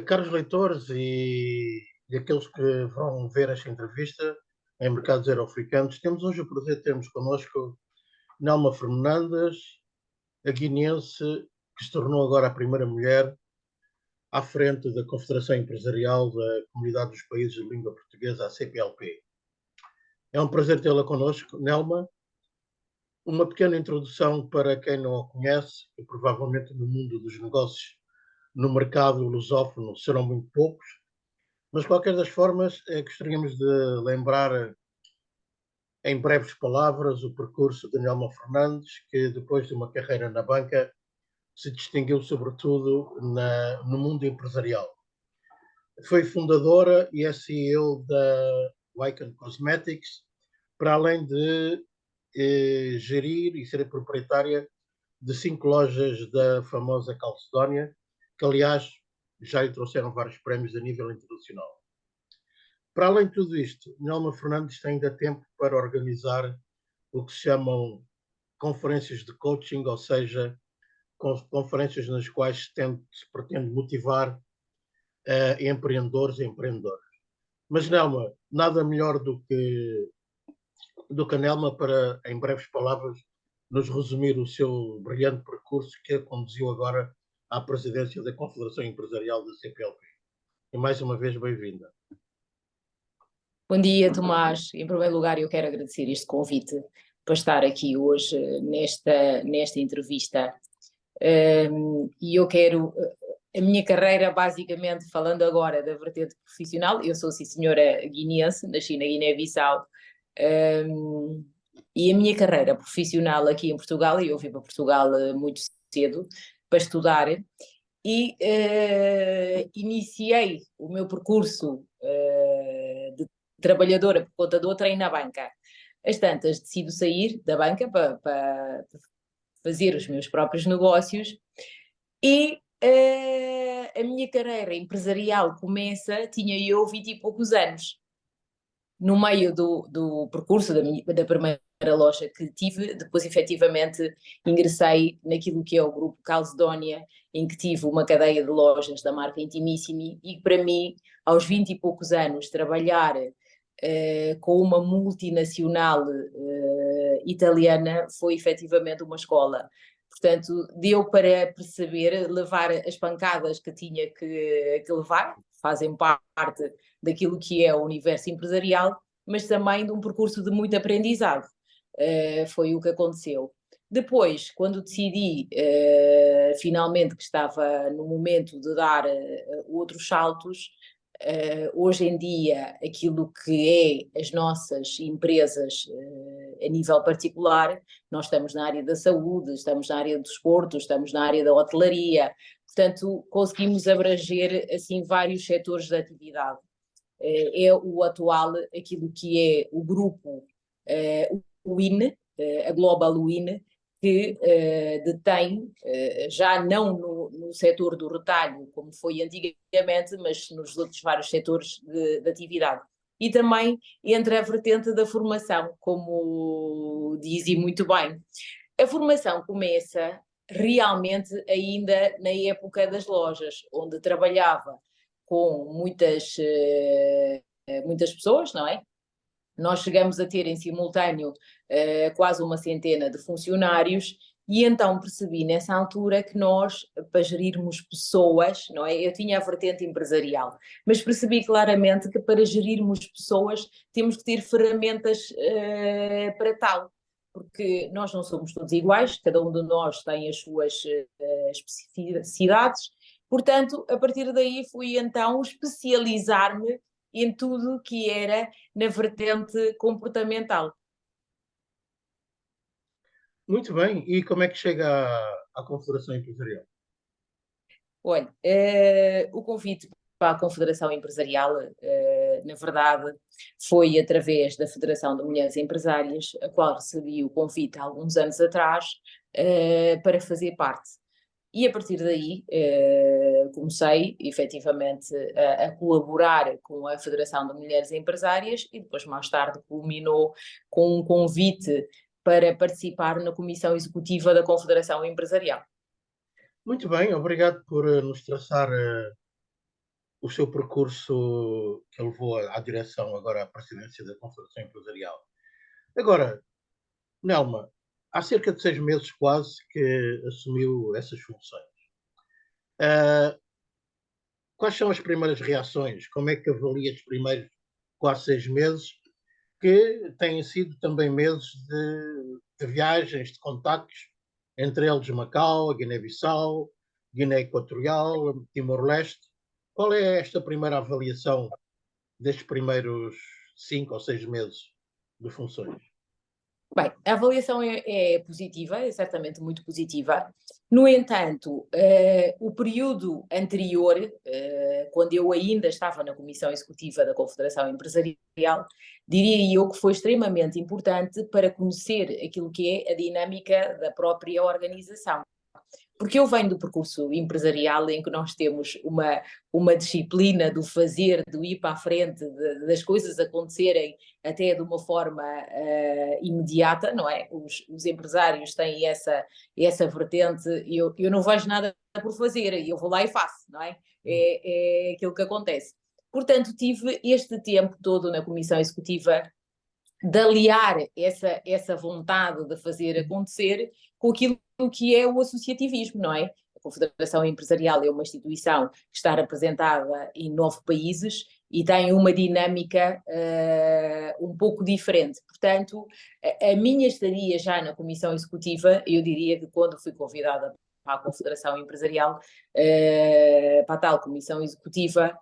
Caros leitores e aqueles que vão ver esta entrevista em mercados euro-africanos, temos hoje o prazer de termos connosco Nelma Fernandes, a guineense que se tornou agora a primeira mulher à frente da Confederação Empresarial da Comunidade dos Países de Língua Portuguesa, a CPLP. É um prazer tê-la connosco, Nelma. Uma pequena introdução para quem não a conhece, e provavelmente no mundo dos negócios, no mercado lusófono, serão muito poucos. Mas, de qualquer das formas, gostaríamos de lembrar, em breves palavras, o percurso de Nelma Fernandes, que depois de uma carreira na banca, se distinguiu sobretudo no mundo empresarial. Foi fundadora e é CEO da Wycon Cosmetics, para além de gerir e ser proprietária de 5 lojas da famosa Calcedónia, que, aliás, já lhe trouxeram vários prémios a nível internacional. Para além de tudo isto, Nelma Fernandes tem ainda tempo para organizar o que se chamam conferências de coaching, ou seja, conferências nas quais se pretende motivar empreendedores e empreendedoras. Mas, Nelma, nada melhor do que a Nelma para, em breves palavras, nos resumir o seu brilhante percurso que a conduziu agora à presidência da Confederação Empresarial da CPLP. E mais uma vez, bem-vinda. Bom dia, Tomás. Em primeiro lugar, eu quero agradecer este convite para estar aqui hoje nesta entrevista. E eu quero, a minha carreira, basicamente, falando agora da vertente profissional, eu sou, sim senhora, guineense, nasci na Guiné-Bissau, e a minha carreira profissional aqui em Portugal, eu vim para Portugal muito cedo para estudar, e iniciei o meu percurso de trabalhadora por conta de outra aí na banca. Às tantas, decido sair da banca para fazer os meus próprios negócios e a minha carreira empresarial tinha eu 20 e poucos anos. No meio do percurso da primeira loja que tive, depois efetivamente ingressei naquilo que é o grupo Calcedónia, em que tive uma cadeia de lojas da marca Intimissimi, e para mim, aos 20 e poucos anos, trabalhar com uma multinacional italiana foi efetivamente uma escola. Portanto, deu para perceber, levar as pancadas que tinha que levar, fazem parte daquilo que é o universo empresarial, mas também de um percurso de muito aprendizado. Foi o que aconteceu. Depois, quando decidi finalmente que estava no momento de dar outros saltos, hoje em dia aquilo que é as nossas empresas a nível particular, nós estamos na área da saúde, estamos na área do desporto, estamos na área da hotelaria, portanto conseguimos abranger assim vários setores de atividade. É o atual, aquilo que é o grupo WIN, a Global WIN, que detém, já não no setor do retalho, como foi antigamente, mas nos outros vários setores de atividade. E também entre a vertente da formação, como dizem muito bem. A formação começa realmente ainda na época das lojas, onde trabalhava com muitas pessoas, não é? Nós chegamos a ter em simultâneo quase uma centena de funcionários, e então percebi nessa altura que nós, para gerirmos pessoas, não é? Eu tinha a vertente empresarial, mas percebi claramente que para gerirmos pessoas temos que ter ferramentas para tal, porque nós não somos todos iguais, cada um de nós tem as suas especificidades. Portanto, a partir daí fui então especializar-me em tudo que era na vertente comportamental. Muito bem. E como é que chega à Confederação Empresarial? Olha, o convite para a Confederação Empresarial, na verdade, foi através da Federação de Mulheres Empresárias, a qual recebi o convite há alguns anos atrás, para fazer parte. E a partir daí comecei efetivamente a colaborar com a Federação de Mulheres Empresárias, e depois mais tarde culminou com um convite para participar na Comissão Executiva da Confederação Empresarial. Muito bem, obrigado por nos traçar o seu percurso que levou à direção, agora à presidência da Confederação Empresarial. Agora, Nelma, há cerca de 6 meses quase que assumiu essas funções. Quais são as primeiras reações? Como é que avalia os primeiros quase 6 meses, que têm sido também meses de viagens, de contactos, entre eles Macau, Guiné-Bissau, Guiné Equatorial, Timor-Leste? Qual é esta primeira avaliação destes primeiros 5 ou 6 meses de funções? Bem, a avaliação é positiva, é certamente muito positiva. No entanto, o período anterior, quando eu ainda estava na Comissão Executiva da Confederação Empresarial, diria eu que foi extremamente importante para conhecer aquilo que é a dinâmica da própria organização. Porque eu venho do percurso empresarial em que nós temos uma disciplina do fazer, do ir para a frente, das coisas acontecerem até de uma forma imediata, não é? Os empresários têm essa vertente, eu não vejo nada por fazer, eu vou lá e faço, não é? É aquilo que acontece. Portanto, tive este tempo todo na Comissão Executiva de aliar essa vontade de fazer acontecer com aquilo que é o associativismo, não é? A Confederação Empresarial é uma instituição que está representada em 9 países e tem uma dinâmica um pouco diferente. Portanto, a minha estadia já na Comissão Executiva, eu diria que quando fui convidada para a Confederação Empresarial, para a tal Comissão Executiva,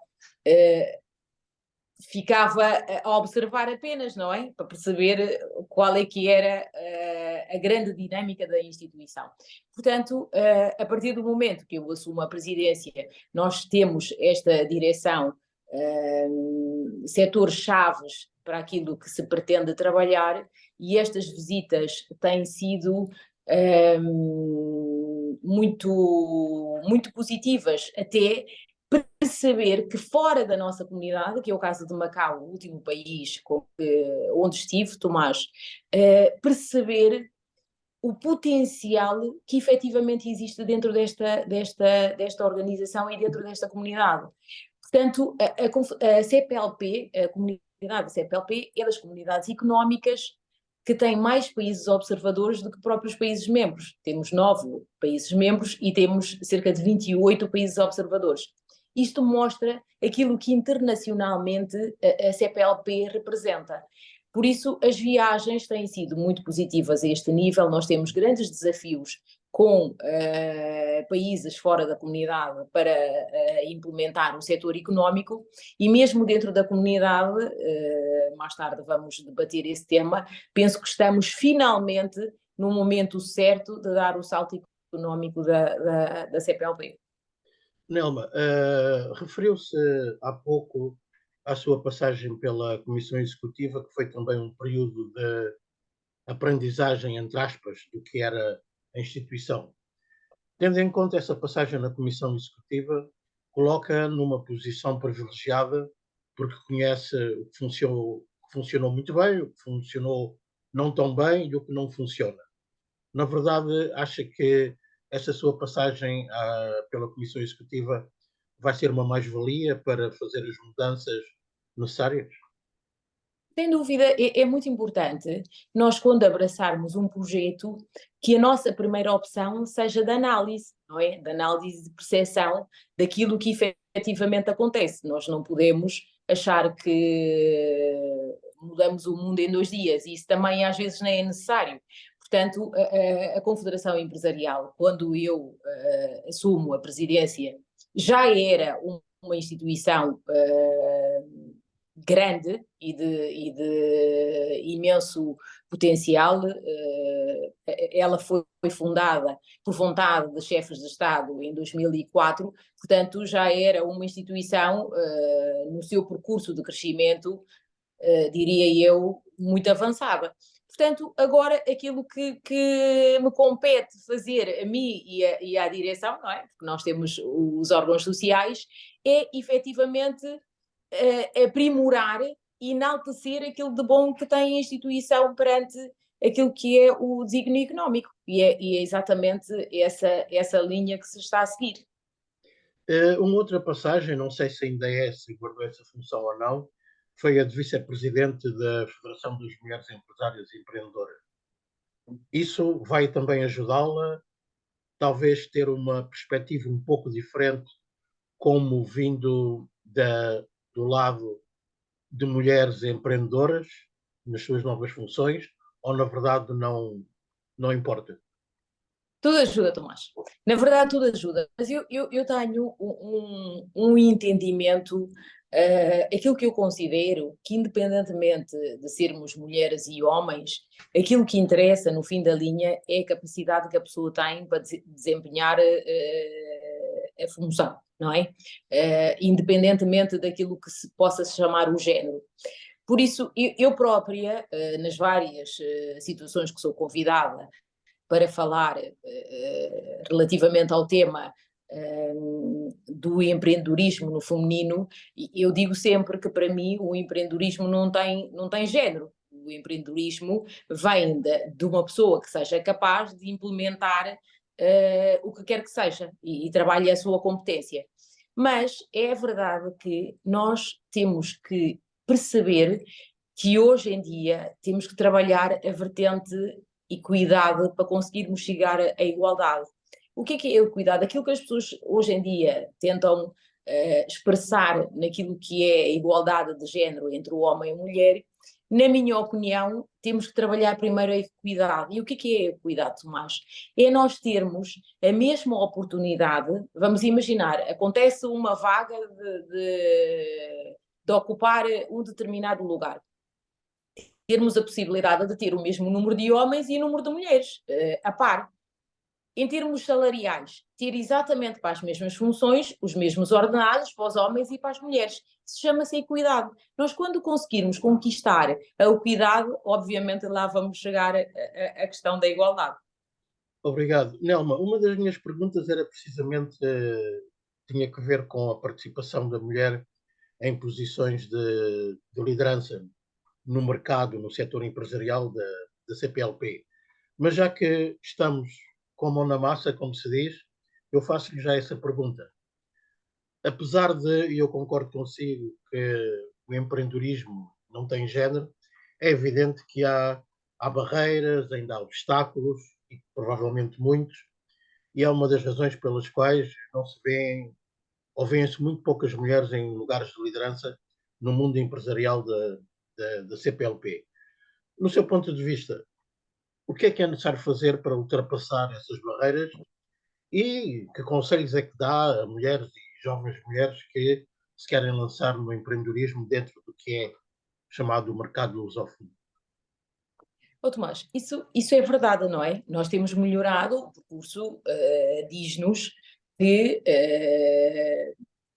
ficava a observar apenas, não é? Para perceber qual é que era a grande dinâmica da instituição. Portanto, a partir do momento que eu assumo a presidência, nós temos esta direção, setores chaves para aquilo que se pretende trabalhar, e estas visitas têm sido muito positivas, até perceber que fora da nossa comunidade, que é o caso de Macau, o último país onde estive, Tomás, perceber o potencial que efetivamente existe dentro desta organização e dentro desta comunidade. Portanto, a CPLP, a comunidade CPLP, é das comunidades económicas que tem mais países observadores do que próprios países membros. Temos 9 países membros e temos cerca de 28 países observadores. Isto mostra aquilo que internacionalmente a CPLP representa. Por isso, as viagens têm sido muito positivas a este nível. Nós temos grandes desafios com países fora da comunidade para implementar o setor económico, e mesmo dentro da comunidade, mais tarde vamos debater esse tema, penso que estamos finalmente no momento certo de dar o salto económico da CPLP. Nelma, referiu-se há pouco à sua passagem pela Comissão Executiva, que foi também um período de aprendizagem, entre aspas, do que era a instituição. Tendo em conta essa passagem na Comissão Executiva, coloca numa posição privilegiada, porque conhece o que funcionou muito bem, o que funcionou não tão bem e o que não funciona. Na verdade, acha que essa sua passagem pela Comissão Executiva vai ser uma mais-valia para fazer as mudanças necessárias? Sem dúvida, é muito importante nós, quando abraçarmos um projeto, que a nossa primeira opção seja de análise, não é? De análise de percepção daquilo que efetivamente acontece. Nós não podemos achar que mudamos o mundo em 2 dias, e isso também às vezes nem é necessário. Portanto, a Confederação Empresarial, quando eu assumo a presidência, já era uma instituição grande e de imenso potencial. Ela foi fundada por vontade de chefes de Estado em 2004, portanto já era uma instituição no seu percurso de crescimento, diria eu, muito avançada. Portanto, agora aquilo que me compete fazer a mim e à direção, não é? Porque nós temos os órgãos sociais, é efetivamente aprimorar e enaltecer aquilo de bom que tem a instituição perante aquilo que é o desígnio económico. E é exatamente essa linha que se está a seguir. Uma outra passagem, não sei se ainda é, se guardou essa função ou não, foi a de vice-presidente da Federação das Mulheres Empresárias e Empreendedoras. Isso vai também ajudá-la, talvez, ter uma perspectiva um pouco diferente, como vindo do lado de mulheres empreendedoras, nas suas novas funções, ou na verdade não importa? Tudo ajuda, Tomás. Na verdade, tudo ajuda. Mas eu tenho um entendimento, aquilo que eu considero que, independentemente de sermos mulheres e homens, aquilo que interessa no fim da linha é a capacidade que a pessoa tem para desempenhar a função, não é? Independentemente daquilo que se possa chamar o género. Por isso, eu própria, nas várias situações que sou convidada para falar relativamente ao tema do empreendedorismo no feminino, eu digo sempre que para mim o empreendedorismo não tem género. O empreendedorismo vem de uma pessoa que seja capaz de implementar o que quer que seja e trabalhe a sua competência. Mas é verdade que nós temos que perceber que hoje em dia temos que trabalhar a vertente equidade para conseguirmos chegar à igualdade. O que é a equidade? Aquilo que as pessoas hoje em dia tentam expressar naquilo que é a igualdade de género entre o homem e a mulher, na minha opinião, temos que trabalhar primeiro a equidade. E o que é a equidade, Tomás? É nós termos a mesma oportunidade, vamos imaginar, acontece uma vaga de ocupar um determinado lugar, termos a possibilidade de ter o mesmo número de homens e número de mulheres, a par. Em termos salariais, ter exatamente para as mesmas funções, os mesmos ordenados para os homens e para as mulheres. Isso chama-se equidade. Nós, quando conseguirmos conquistar a equidade, obviamente lá vamos chegar à questão da igualdade. Obrigado. Nelma, uma das minhas perguntas era precisamente, tinha que ver com a participação da mulher em posições de liderança no mercado, no setor empresarial da CPLP. Mas já que estamos com a mão na massa, como se diz, eu faço-lhe já essa pergunta. Apesar de, e eu concordo consigo, que o empreendedorismo não tem género, é evidente que há barreiras, ainda há obstáculos, e provavelmente muitos, e é uma das razões pelas quais não se vêem, ou vêem-se muito poucas mulheres em lugares de liderança no mundo empresarial da CPLP. No seu ponto de vista, o que é necessário fazer para ultrapassar essas barreiras e que conselhos é que dá a mulheres e jovens mulheres que se querem lançar no empreendedorismo dentro do que é chamado mercado lusófono? Ô, Tomás, isso é verdade, não é? Nós temos melhorado, o percurso diz-nos que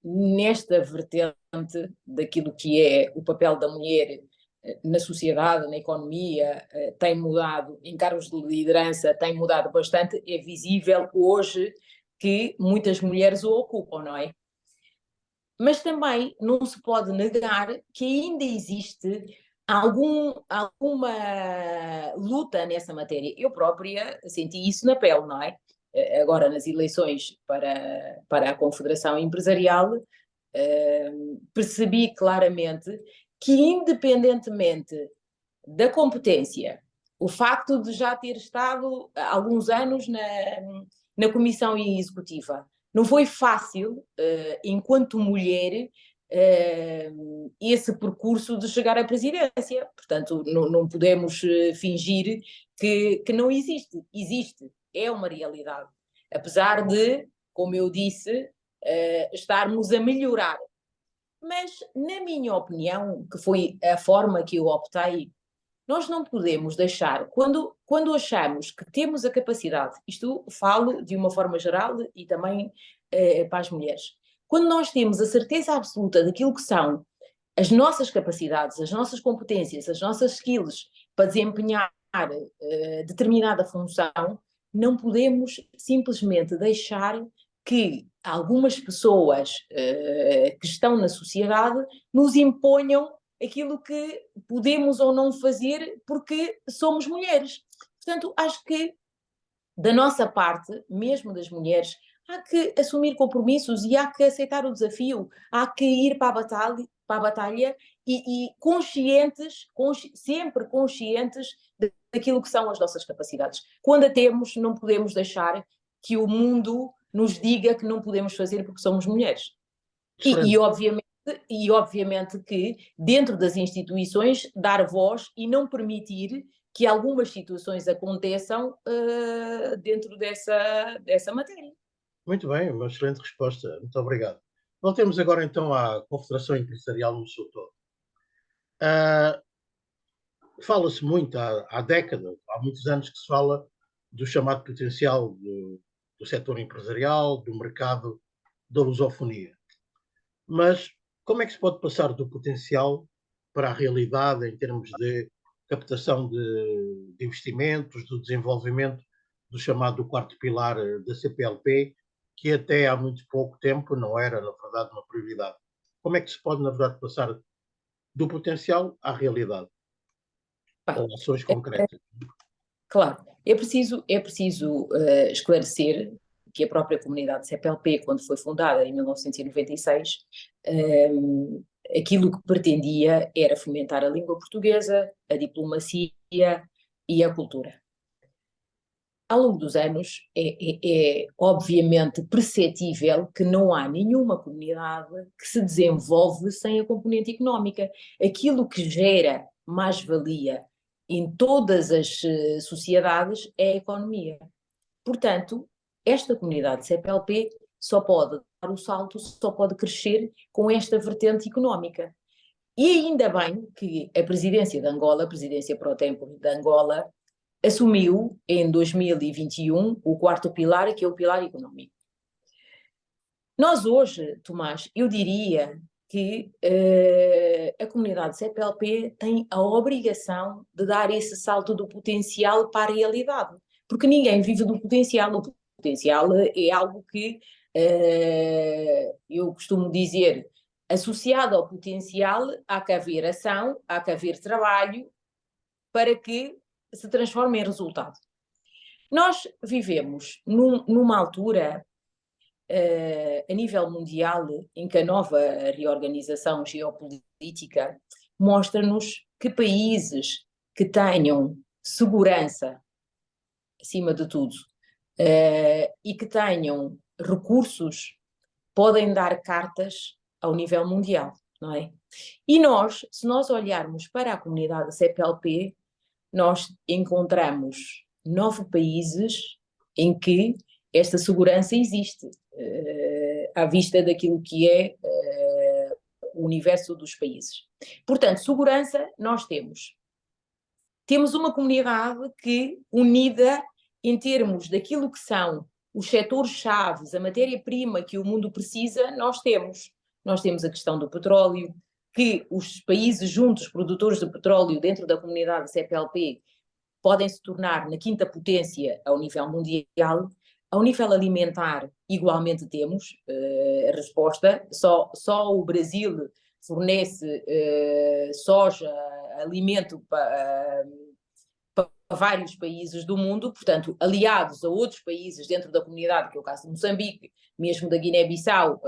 nesta vertente daquilo que é o papel da mulher na sociedade, na economia, tem mudado, em cargos de liderança tem mudado bastante, é visível hoje que muitas mulheres o ocupam, não é? Mas também não se pode negar que ainda existe alguma luta nessa matéria. Eu própria senti isso na pele, não é? Agora, nas eleições para a Confederação Empresarial, percebi claramente que, independentemente da competência, o facto de já ter estado há alguns anos na Comissão Executiva, não foi fácil, enquanto mulher, esse percurso de chegar à presidência. Portanto, não podemos fingir que não existe. Existe, é uma realidade. Apesar de, como eu disse, estarmos a melhorar. Mas, na minha opinião, que foi a forma que eu optei, nós não podemos deixar, quando achamos que temos a capacidade, isto falo de uma forma geral e também para as mulheres, quando nós temos a certeza absoluta daquilo que são as nossas capacidades, as nossas competências, as nossas skills para desempenhar determinada função, não podemos simplesmente deixar que algumas pessoas que estão na sociedade nos imponham aquilo que podemos ou não fazer porque somos mulheres. Portanto, acho que da nossa parte, mesmo das mulheres, há que assumir compromissos e há que aceitar o desafio, há que ir para a batalha e conscientes, sempre conscientes daquilo que são as nossas capacidades. Quando a temos, não podemos deixar que o mundo nos diga que não podemos fazer porque somos mulheres. E obviamente que dentro das instituições dar voz e não permitir que algumas situações aconteçam dentro dessa matéria. Muito bem, uma excelente resposta. Muito obrigado. Voltemos agora então à Confederação Empresarial no seu todo. Fala-se muito, há décadas, há muitos anos que se fala do chamado potencial do setor empresarial, do mercado da lusofonia. Mas como é que se pode passar do potencial para a realidade em termos de captação de investimentos, do desenvolvimento do chamado quarto pilar da CPLP, que até há muito pouco tempo não era, na verdade, uma prioridade? Como é que se pode, na verdade, passar do potencial à realidade, Bem, ou ações concretas? claro, é preciso esclarecer que a própria comunidade CPLP, quando foi fundada em 1996, aquilo que pretendia era fomentar a língua portuguesa, a diplomacia e a cultura. Ao longo dos anos, é obviamente perceptível que não há nenhuma comunidade que se desenvolve sem a componente económica. Aquilo que gera mais-valia em todas as sociedades é a economia. Portanto, esta comunidade CPLP só pode dar o salto, só pode crescer com esta vertente económica. E ainda bem que a presidência de Angola, a presidência pro tempore de Angola, assumiu em 2021 o quarto pilar, que é o pilar económico. Nós hoje, Tomás, eu diria que a comunidade CPLP tem a obrigação de dar esse salto do potencial para a realidade, porque ninguém vive do potencial. O potencial é algo que eu costumo dizer, associado ao potencial, há que haver ação, há que haver trabalho para que se transforme em resultado. Nós vivemos numa altura a nível mundial, em que a nova reorganização geopolítica mostra-nos que países que tenham segurança, acima de tudo, e que tenham recursos, podem dar cartas ao nível mundial, não é? E nós, se nós olharmos para a comunidade CPLP, nós encontramos 9 países em que esta segurança existe, à vista daquilo que é o universo dos países. Portanto, segurança nós temos. Temos uma comunidade que, unida em termos daquilo que são os setores-chave, a matéria-prima que o mundo precisa, nós temos. Nós temos a questão do petróleo, que os países juntos, produtores de petróleo dentro da comunidade CPLP, podem se tornar na quinta potência ao nível mundial. Ao nível alimentar, igualmente temos a resposta. Só o Brasil fornece soja, alimento para vários países do mundo, portanto, aliados a outros países dentro da comunidade, que é o caso de Moçambique, mesmo da Guiné-Bissau,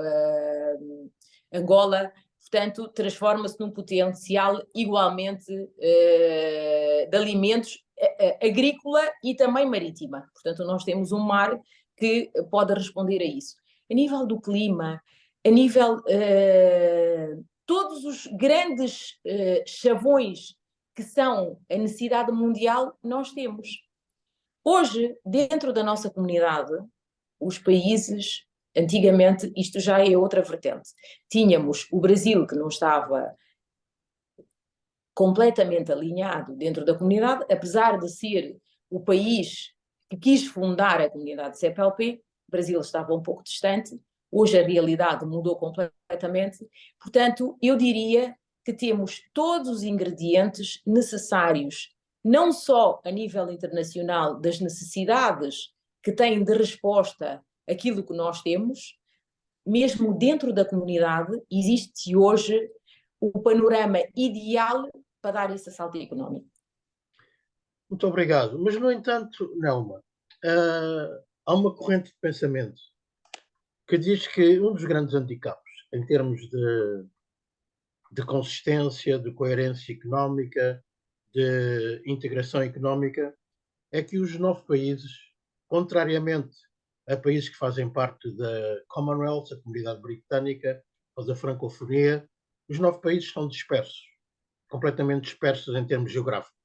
Angola. Portanto, transforma-se num potencial igualmente de alimentos agrícola e também marítima. Portanto, nós temos um mar que pode responder a isso. A nível do clima, a nível todos os grandes chavões que são a necessidade mundial, nós temos. Hoje, dentro da nossa comunidade, os países, antigamente, isto já é outra vertente. Tínhamos o Brasil, que não estava completamente alinhado dentro da comunidade, apesar de ser o país que quis fundar a comunidade CPLP, o Brasil estava um pouco distante, hoje a realidade mudou completamente. Portanto, eu diria que temos todos os ingredientes necessários, não só a nível internacional das necessidades que têm de resposta aquilo que nós temos, mesmo dentro da comunidade existe hoje o panorama ideal para dar esse salto económico. Muito obrigado. Mas, no entanto, Nelma, há uma corrente de pensamento que diz que um dos grandes handicaps em termos de consistência, de coerência económica, de integração económica, é que os 9 países, contrariamente a países que fazem parte da Commonwealth, a Comunidade Britânica ou da Francofonia, os 9 países estão dispersos, completamente dispersos em termos geográficos.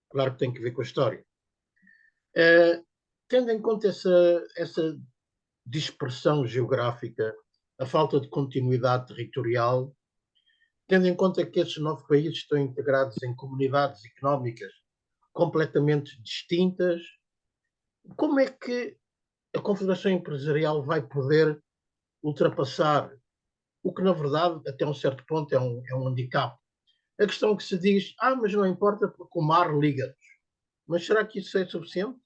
Claro que tem que ver com a história. Tendo em conta essa dispersão geográfica, a falta de continuidade territorial, tendo em conta que esses 9 países estão integrados em comunidades económicas completamente distintas, como é que a Confederação Empresarial vai poder ultrapassar o que, na verdade, até um certo ponto é um handicap? A questão que se diz, mas não importa porque o mar liga-nos. Mas será que isso é suficiente?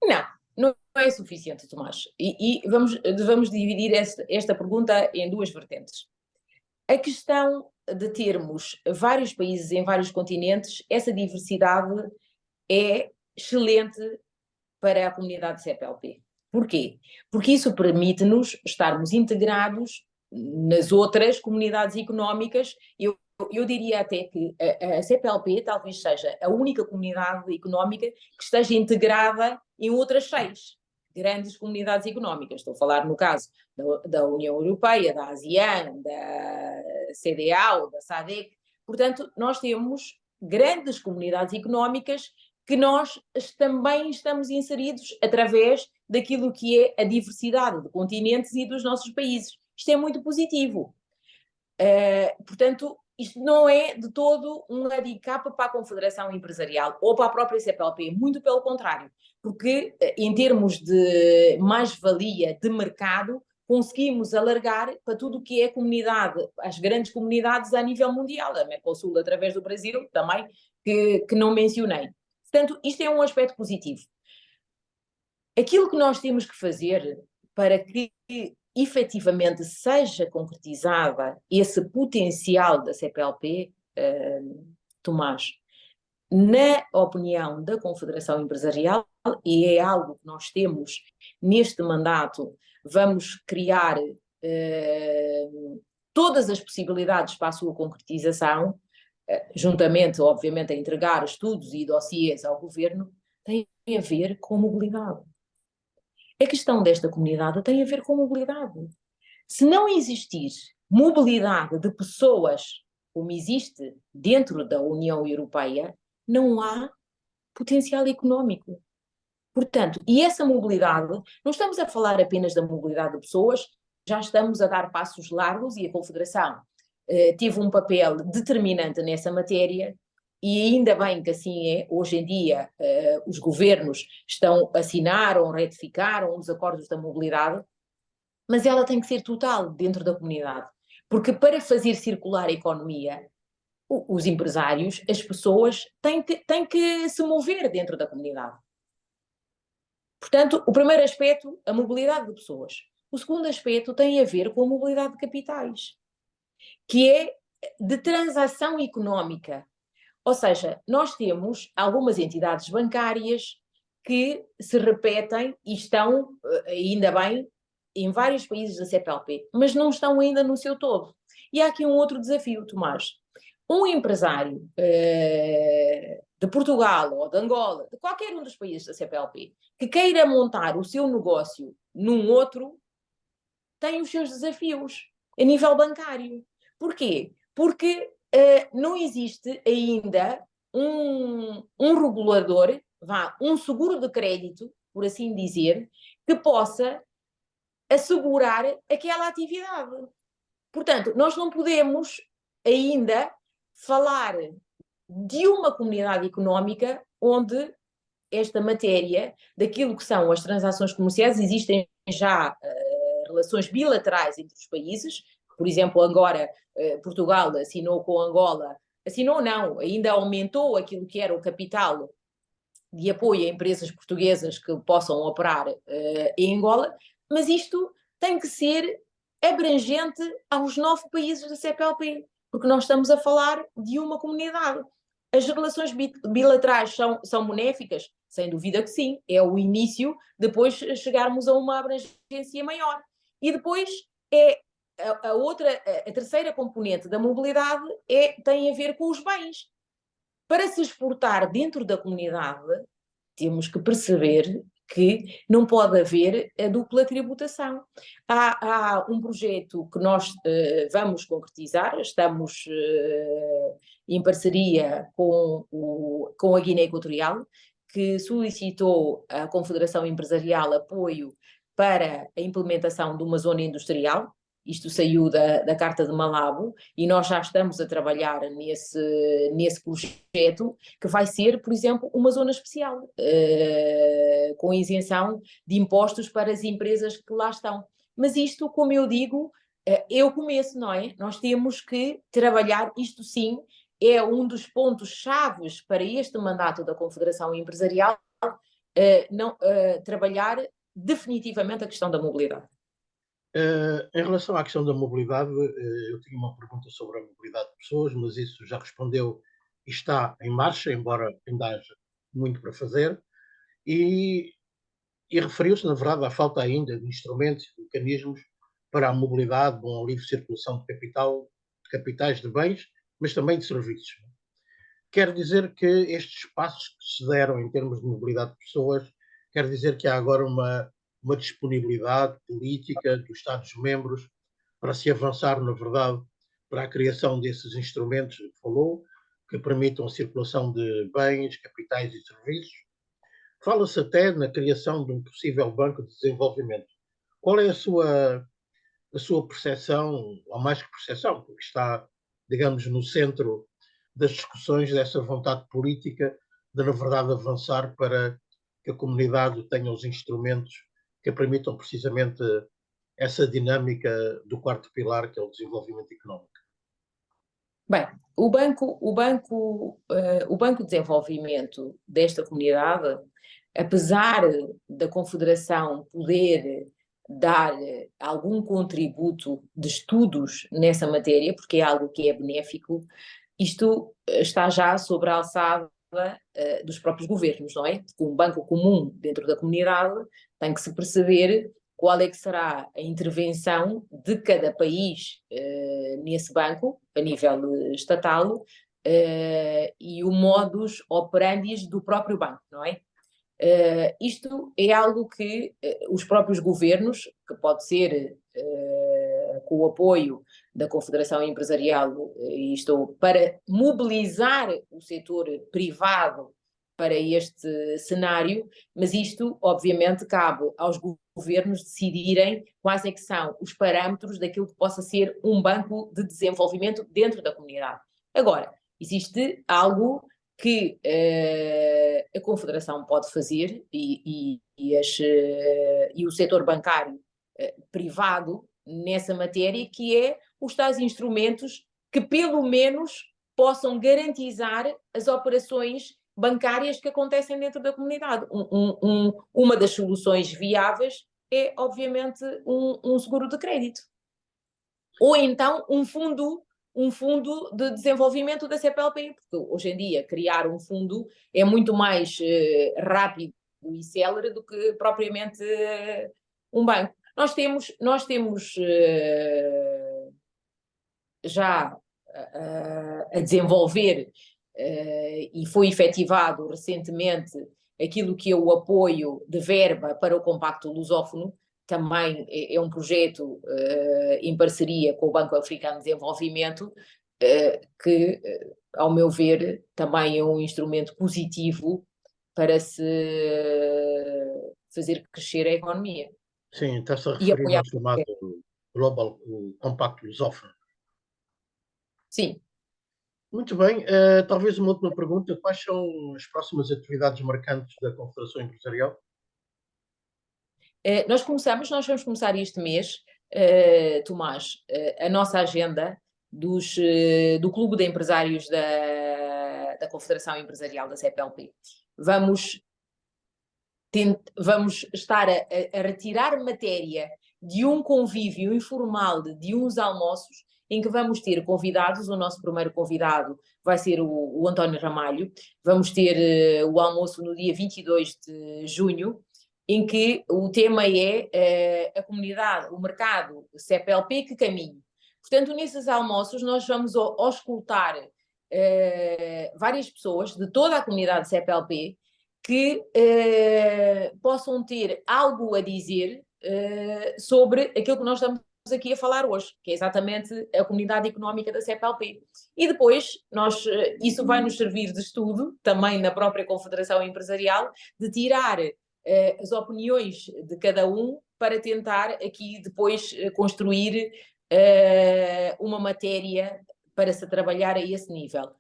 Não, não é suficiente, Tomás. E vamos dividir esta pergunta em duas vertentes. A questão de termos vários países em vários continentes, essa diversidade é excelente para a comunidade CPLP. Porquê? Porque isso permite-nos estarmos integrados nas outras comunidades económicas. Eu diria até que a CPLP talvez seja a única comunidade económica que esteja integrada em outras 6 grandes comunidades económicas. Estou a falar no caso da União Europeia, da ASEAN, da CDAO, da SADC. Portanto, nós temos grandes comunidades económicas que nós também estamos inseridos através daquilo que é a diversidade de continentes e dos nossos países. Isto é muito positivo. Portanto, isto não é de todo um handicap para a Confederação Empresarial ou para a própria CPLP, muito pelo contrário, porque em termos de mais-valia de mercado, conseguimos alargar para tudo o que é comunidade, as grandes comunidades a nível mundial, a Mercosul através do Brasil também, que não mencionei. Portanto, isto é um aspecto positivo. Aquilo que nós temos que fazer para que efetivamente seja concretizada esse potencial da CPLP, Tomás, na opinião da Confederação Empresarial, e é algo que nós temos neste mandato, vamos criar todas as possibilidades para a sua concretização, juntamente, obviamente, a entregar estudos e dossiês ao governo, tem a ver com mobilidade. A questão desta comunidade tem a ver com mobilidade. Se não existir mobilidade de pessoas, como existe dentro da União Europeia, não há potencial económico. Portanto, e essa mobilidade, não estamos a falar apenas da mobilidade de pessoas, já estamos a dar passos largos e a Confederação teve um papel determinante nessa matéria, e ainda bem que assim é. Hoje em dia os governos assinaram, retificaram os acordos da mobilidade, mas ela tem que ser total dentro da comunidade, porque para fazer circular a economia, os empresários, as pessoas têm que se mover dentro da comunidade. Portanto, o primeiro aspecto, a mobilidade de pessoas. O segundo aspecto tem a ver com a mobilidade de capitais, que é de transação económica. Ou seja, nós temos algumas entidades bancárias que se repetem e estão, ainda bem, em vários países da CPLP, mas não estão ainda no seu todo. E há aqui um outro desafio, Tomás. Um empresário de Portugal ou de Angola, de qualquer um dos países da CPLP, que queira montar o seu negócio num outro, tem os seus desafios a nível bancário. Porquê? Porque não existe ainda um regulador, um seguro de crédito, por assim dizer, que possa assegurar aquela atividade. Portanto, nós não podemos ainda falar de uma comunidade económica onde esta matéria, daquilo que são as transações comerciais, existem já relações bilaterais entre os países. Por exemplo, agora Portugal assinou com Angola, assinou não, ainda aumentou aquilo que era o capital de apoio a empresas portuguesas que possam operar em Angola, mas isto tem que ser abrangente aos 9 países da CPLP, porque nós estamos a falar de uma comunidade. As relações bilaterais são benéficas? sem dúvida que sim, é o início, depois chegarmos a uma abrangência maior. E depois a terceira componente da mobilidade tem a ver com os bens. Para se exportar dentro da comunidade, temos que perceber que não pode haver a dupla tributação. Há um projeto que nós vamos concretizar, estamos em parceria com a Guiné Equatorial, que solicitou à Confederação Empresarial apoio para a implementação de uma zona industrial. Isto saiu da Carta de Malabo e nós já estamos a trabalhar nesse projeto, que vai ser, por exemplo, uma zona especial, com isenção de impostos para as empresas que lá estão. Mas isto, como eu digo, é o começo, não é? Nós temos que trabalhar, isto sim, é um dos pontos chaves para este mandato da Confederação Empresarial, trabalhar definitivamente a questão da mobilidade. Em relação à questão da mobilidade, eu tinha uma pergunta sobre a mobilidade de pessoas, mas isso já respondeu e está em marcha, embora ainda haja muito para fazer, e referiu-se, na verdade, à falta ainda de instrumentos e mecanismos para a mobilidade, a livre circulação de capital, de capitais, de bens, mas também de serviços. Quer dizer que estes passos que se deram em termos de mobilidade de pessoas, quer dizer que há agora uma disponibilidade política dos Estados-membros para se avançar, na verdade, para a criação desses instrumentos que falou, que permitam a circulação de bens, capitais e serviços. Fala-se até na criação de um possível banco de desenvolvimento. Qual é a sua percepção, ou mais que percepção, porque está, digamos, no centro das discussões dessa vontade política de, na verdade, avançar para que a comunidade tenha os instrumentos que permitam precisamente essa dinâmica do quarto pilar, que é o desenvolvimento económico? Bem, o Banco de Desenvolvimento desta comunidade, apesar da Confederação poder dar algum contributo de estudos nessa matéria, porque é algo que é benéfico, isto está já sobre a alçada dos próprios governos, não é? Porque um banco comum dentro da comunidade tem que se perceber qual é que será a intervenção de cada país nesse banco, a nível estatal, e o modus operandi do próprio banco, não é? Isto é algo que os próprios governos, que pode ser com o apoio da Confederação Empresarial, para mobilizar o setor privado para este cenário, mas isto, obviamente, cabe aos governos decidirem quais é que são os parâmetros daquilo que possa ser um banco de desenvolvimento dentro da comunidade. Agora, existe algo que a Confederação pode fazer e o setor bancário privado nessa matéria, que é os tais instrumentos que pelo menos possam garantizar as operações bancárias que acontecem dentro da comunidade. Uma das soluções viáveis é, obviamente, um seguro de crédito. Ou então um fundo de desenvolvimento da CPLP, porque hoje em dia criar um fundo é muito mais rápido e célere do que propriamente um banco. Nós temos já a desenvolver e foi efetivado recentemente aquilo que é o apoio de verba para o Compacto Lusófono. Também é um projeto em parceria com o Banco Africano de Desenvolvimento, que, ao meu ver, também é um instrumento positivo para se fazer crescer a economia. Sim, está-se a referir ao chamado Global Compacto Lusófono. Sim. Muito bem. Talvez uma última pergunta. Quais são as próximas atividades marcantes da Confederação Empresarial? Nós vamos começar este mês, Tomás, a nossa agenda do Clube de Empresários da Confederação Empresarial da CPLP. Vamos estar a retirar matéria de um convívio informal, de uns almoços, em que vamos ter convidados. O nosso primeiro convidado vai ser o António Ramalho. Vamos ter o almoço no dia 22 de junho, em que o tema é a comunidade, o mercado CPLP que caminho. Portanto, nesses almoços nós vamos auscultar várias pessoas de toda a comunidade CPLP que possam ter algo a dizer sobre aquilo que nós estamos aqui a falar hoje, que é exatamente a comunidade económica da CPLP. E depois, isso vai nos servir de estudo, também na própria Confederação Empresarial, de tirar as opiniões de cada um para tentar aqui depois construir uma matéria para se trabalhar a esse nível.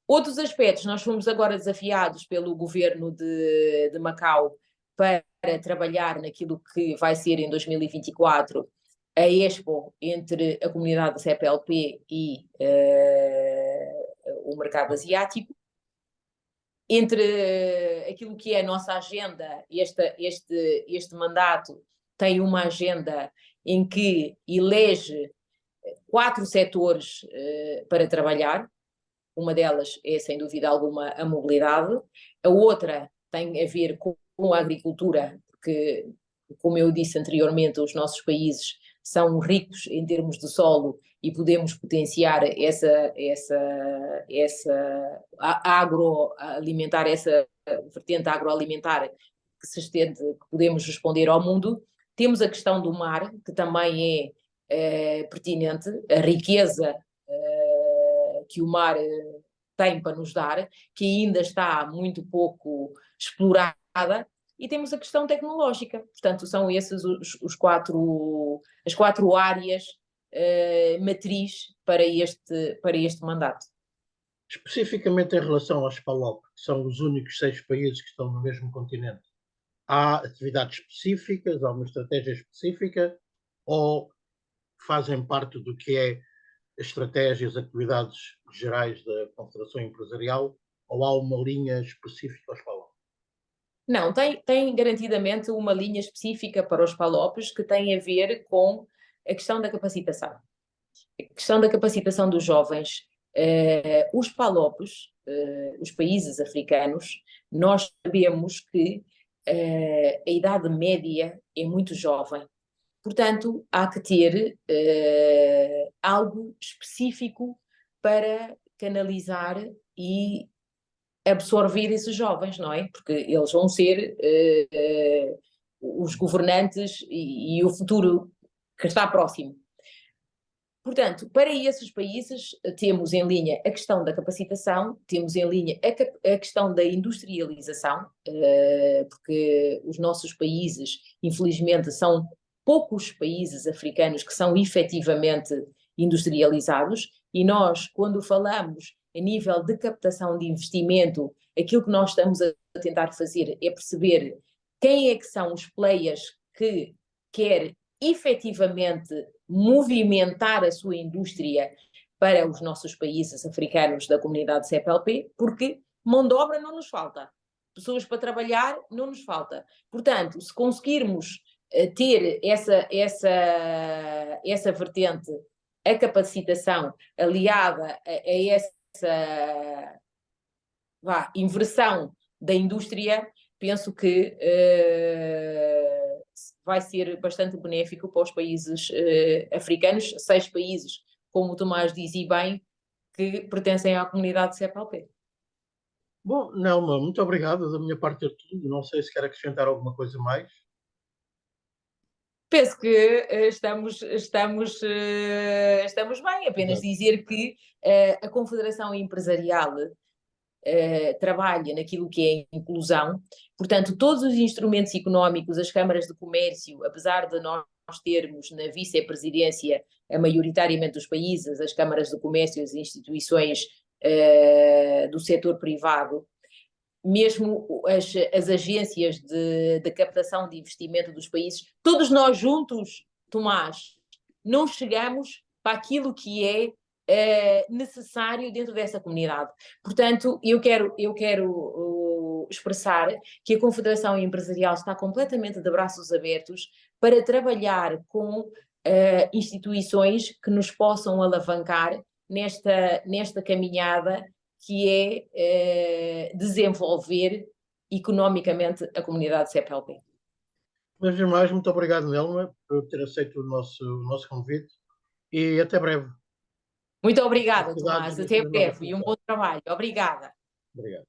Outros aspectos, nós fomos agora desafiados pelo governo de Macau para trabalhar naquilo que vai ser em 2024 a Expo entre a comunidade da CPLP e o mercado asiático. Entre aquilo que é a nossa agenda, este mandato tem uma agenda em que elege 4 setores para trabalhar. Uma delas é, sem dúvida alguma, a mobilidade. A outra tem a ver com a agricultura, porque, como eu disse anteriormente, os nossos países são ricos em termos de solo e podemos potenciar essa agroalimentar, essa vertente agroalimentar que se estende, que podemos responder ao mundo. Temos a questão do mar, que também é pertinente, a riqueza que o mar tem para nos dar, que ainda está muito pouco explorada, e temos a questão tecnológica. Portanto, são essas as 4 áreas matriz para este mandato. Especificamente em relação aos PALOP, que são os únicos 6 países que estão no mesmo continente, há atividades específicas, há uma estratégia específica, ou fazem parte do que é estratégias, atividades gerais da Confederação Empresarial, ou há uma linha específica aos PALOP? Não, tem garantidamente uma linha específica para os PALOPs que tem a ver com a questão da capacitação. A questão da capacitação dos jovens. Os PALOPs, os países africanos, nós sabemos que a idade média é muito jovem. Portanto, há que ter algo específico para canalizar e absorver esses jovens, não é? Porque eles vão ser os governantes e o futuro que está próximo. Portanto, para esses países, temos em linha a questão da capacitação, temos em linha a questão da industrialização, porque os nossos países, infelizmente, são poucos países africanos que são efetivamente industrializados, e nós, quando falamos a nível de captação de investimento, aquilo que nós estamos a tentar fazer é perceber quem é que são os players que quer efetivamente movimentar a sua indústria para os nossos países africanos da comunidade CPLP, porque mão de obra não nos falta, pessoas para trabalhar não nos falta. Portanto, se conseguirmos ter essa vertente, a capacitação aliada a essa inversão da indústria, penso que vai ser bastante benéfico para os países africanos, 6 países, como o Tomás dizia bem, que pertencem à comunidade CPLP. Bom, Nelma, muito obrigado. Da minha parte é tudo. Não sei se quer acrescentar alguma coisa mais. Penso que estamos bem. Apenas dizer que a Confederação Empresarial trabalha naquilo que é inclusão. Portanto, todos os instrumentos económicos, as câmaras de comércio, apesar de nós termos na vice-presidência a maioritariamente dos países, as câmaras de comércio e as instituições do setor privado, mesmo as agências de captação de investimento dos países, todos nós juntos, Tomás, não chegamos para aquilo que é necessário dentro dessa comunidade. Portanto, eu quero expressar que a Confederação Empresarial está completamente de braços abertos para trabalhar com instituições que nos possam alavancar nesta caminhada que é desenvolver economicamente a comunidade CPLP. Mas, mais, muito obrigado, Nelma, por ter aceito o nosso convite e até breve. Muito obrigada, Tomás. Até breve e um bom trabalho. Obrigada. Obrigado.